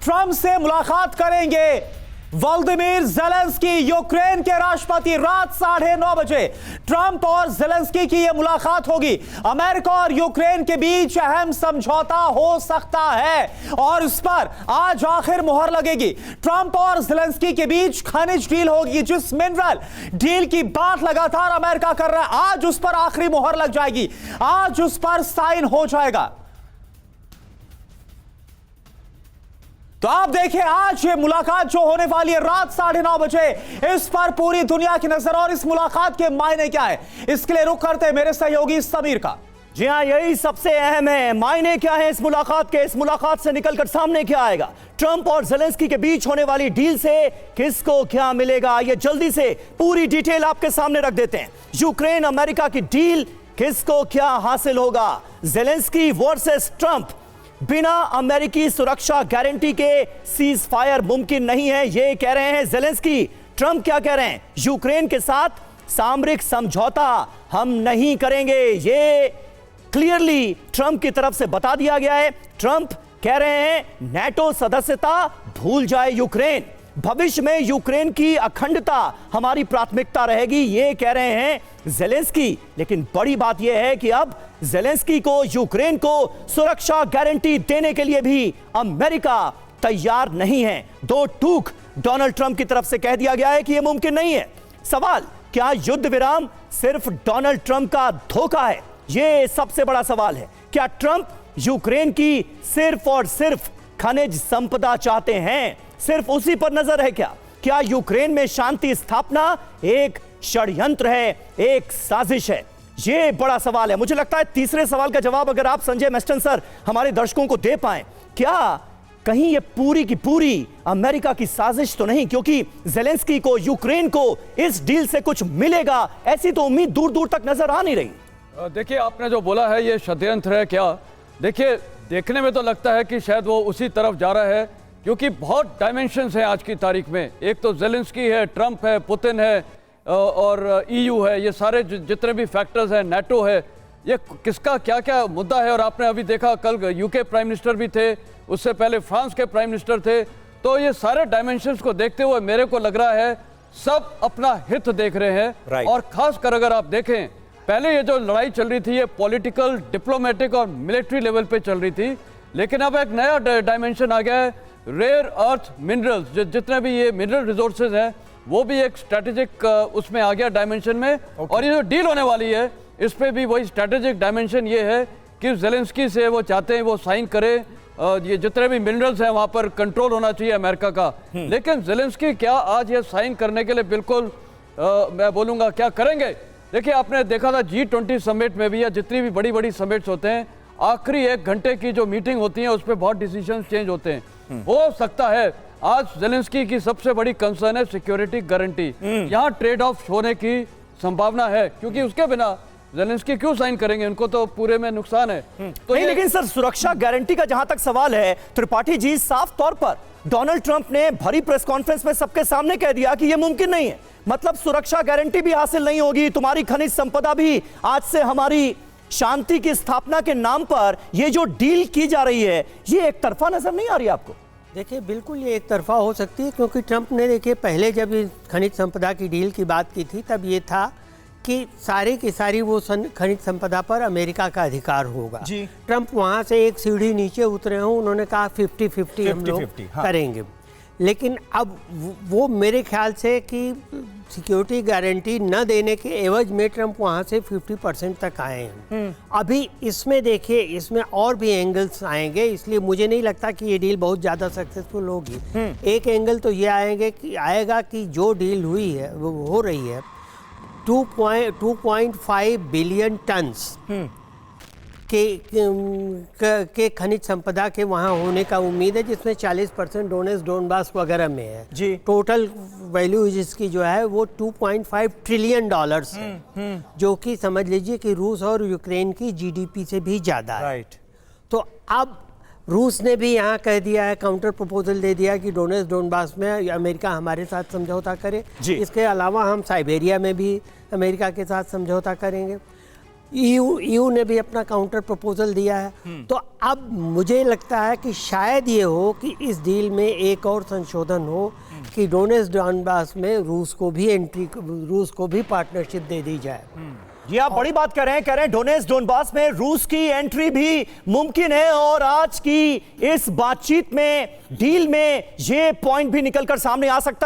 Trump से मुलाकात करेंगे व्लादिमीर ज़ेलेंस्की। यूक्रेन के राष्ट्रपति रात 9:30 बजे ट्रंप और ज़ेलेंस्की की यह मुलाकात होगी। अमेरिका और यूक्रेन के बीच अहम समझौता हो सकता है और इस पर आज आखिर मुहर लगेगी। ट्रंप और ज़ेलेंस्की के बीच खनिज डील होगी। जिस मिनरल डील की बात लगातार अमेरिका कर रहा है, आज उस पर आखिरी मुहर लग जाएगी, आज उस पर साइन हो जाएगा। तो आप देखिए, आज ये मुलाकात जो होने वाली है रात 9:30 बजे, इस पर पूरी दुनिया की नजर। और इस मुलाकात के मायने क्या है, इसके लिए रुख करते हैं मेरे सहयोगी समीर का। जी हाँ, यही सबसे अहम है। मायने क्या है इस मुलाकात के? इस मुलाकात से निकलकर सामने क्या आएगा? ट्रंप और ज़ेलेंस्की के बीच होने वाली डील से किसको क्या मिलेगा, ये जल्दी से पूरी डिटेल आपके सामने रख देते हैं। यूक्रेन अमेरिका की डील, किसको क्या हासिल होगा? Zelensky versus Trump. बिना अमेरिकी सुरक्षा गारंटी के सीज फायर मुमकिन नहीं है, ये कह रहे हैं ज़ेलेंस्की। ट्रंप क्या कह रहे हैं? यूक्रेन के साथ सामरिक समझौता हम नहीं करेंगे, ये क्लियरली ट्रंप की तरफ से बता दिया गया है। ट्रंप कह रहे हैं नाटो सदस्यता भूल जाए यूक्रेन, भविष्य में यूक्रेन की अखंडता हमारी प्राथमिकता रहेगी, ये कह रहे हैं ज़ेलेंस्की। लेकिन बड़ी बात यह है कि अब ज़ेलेंस्की को यूक्रेन को सुरक्षा गारंटी देने के लिए भी अमेरिका तैयार नहीं है। दो टूक डोनाल्ड ट्रंप की तरफ से कह दिया गया है कि यह मुमकिन नहीं है। सवाल, क्या युद्ध विराम सिर्फ डोनाल्ड ट्रंप का धोखा है? यह सबसे बड़ा सवाल है। क्या ट्रंप यूक्रेन की सिर्फ और सिर्फ खनिज संपदा चाहते हैं? सिर्फ उसी पर नजर है क्या? क्या यूक्रेन में शांति स्थापना एक षड्यंत्र है, एक साजिश है? यह बड़ा सवाल है। मुझे लगता है तीसरे सवाल का जवाब अगर आप संजय मेस्टन सर हमारे दर्शकों को दे पाएं, क्या कहीं ये पूरी की पूरी अमेरिका की साजिश तो नहीं? क्योंकि ज़ेलेंस्की को, यूक्रेन को इस डील से कुछ मिलेगा, ऐसी तो उम्मीद दूर दूर तक नजर आ नहीं रही। देखिए, आपने जो बोला है ये षड्यंत्र है क्या? देखिए, देखने में तो लगता है कि शायद वो उसी तरफ जा रहा है, क्योंकि बहुत डायमेंशंस हैं आज की तारीख में। एक तो ज़ेलेंस्की है, ट्रंप है, पुतिन है और ईयू है, ये सारे जितने भी फैक्टर्स हैं, नाटो है, ये किसका क्या क्या मुद्दा है। और आपने अभी देखा कल यूके प्राइम मिनिस्टर भी थे, उससे पहले फ्रांस के प्राइम मिनिस्टर थे। तो ये सारे डायमेंशंस को देखते हुए मेरे को लग रहा है सब अपना हित देख रहे हैं। और खासकर अगर आप देखें, पहले ये जो लड़ाई चल रही थी ये पॉलिटिकल, डिप्लोमेटिक और मिलिट्री लेवल पे चल रही थी, लेकिन अब एक नया डायमेंशन आ गया है। रेयर अर्थ मिनरल्स, जितने भी ये मिनरल रिसोर्सेज हैं, वो भी एक स्ट्रेटेजिक उसमें आ गया डायमेंशन में। और ये जो डील होने वाली है इस पे भी वही स्ट्रेटेजिक डायमेंशन ये है कि ज़ेलेंस्की से वो चाहते हैं वो साइन करे, ये जितने भी मिनरल्स हैं वहाँ पर कंट्रोल होना चाहिए अमेरिका का। लेकिन ज़ेलेंस्की क्या आज ये साइन करने के लिए बिल्कुल मैं बोलूँगा क्या करेंगे? देखिए, आपने देखा था G20 समिट में भी, या जितनी भी बड़ी बड़ी समिट्स होते हैं, आखिरी 1 घंटे की जो मीटिंग होती है उस पर बहुत डिसीजन चेंज होते हैं। हो सकता है आज ज़ेलेंस्की की सबसे बड़ी कंसर्न है सिक्योरिटी गारंटी। यहाँ ट्रेड ऑफ होने की संभावना है, क्योंकि उसके बिना ज़ेलेंस्की क्यों साइन करेंगे, उनको तो पूरे में नुकसान है। तो नहीं, लेकिन सर सुरक्षा गारंटी का जहां तक सवाल है, त्रिपाठी जी, साफ तौर पर डोनाल्ड ट्रंप ने भरी प्रेस कॉन्फ्रेंस में सबके सामने कह दिया कि यह मुमकिन नहीं है। मतलब सुरक्षा गारंटी भी हासिल नहीं होगी, तुम्हारी खनिज संपदा भी आज से हमारी शांति की स्थापना के नाम पर ये जो डील की जा रही है, ये एक तरफा नजर नहीं आ रही आपको? देखिए, बिल्कुल ये एक तरफा हो सकती है, क्योंकि ट्रंप ने, देखिए, पहले जब खनिज संपदा की डील की बात की थी तब ये था कि सारी की सारी वो खनिज संपदा पर अमेरिका का अधिकार होगा जी। ट्रंप वहाँ से एक सीढ़ी नीचे उतरे हैं, उन्होंने कहा 50-50 हम लोग करेंगे। लेकिन अब वो मेरे ख्याल से कि सिक्योरिटी गारंटी न देने के एवज में ट्रंप वहाँ से 50% तक आए हैं। अभी इसमें देखिए, इसमें और भी एंगल्स आएंगे, इसलिए मुझे नहीं लगता कि ये डील बहुत ज़्यादा सक्सेसफुल होगी। एक एंगल तो ये आएगा कि जो डील हुई है, वो हो रही है, 2.5 बिलियन टन्स के खनिज संपदा के वहाँ होने का उम्मीद है, जिसमें 40% डोनबास वगैरह में है जी। टोटल वैल्यू जिसकी जो है वो $2.5 ट्रिलियन है, जो कि समझ लीजिए कि रूस और यूक्रेन की जीडीपी से भी ज़्यादा है। तो अब रूस ने भी यहाँ कह दिया है, काउंटर प्रपोजल दे दिया कि डोनबास में अमेरिका हमारे साथ समझौता करे। इसके अलावा हम साइबेरिया में भी अमेरिका के साथ समझौता करेंगे। ईयू ने भी अपना काउंटर प्रपोजल दिया है। तो अब मुझे लगता है कि शायद ये हो कि इस डील में एक और संशोधन हो कि डोनेट्स्क डॉनबास में रूस को भी पार्टनरशिप दे दी जाए। ये आप बड़ी बात कह रहे हैं डोनेट्स्क डोनबास में रूस की एंट्री भी मुमकिन है। और आज की इस बातचीत में, डील में, ये पॉइंट भी निकलकर सामने आ सकता है।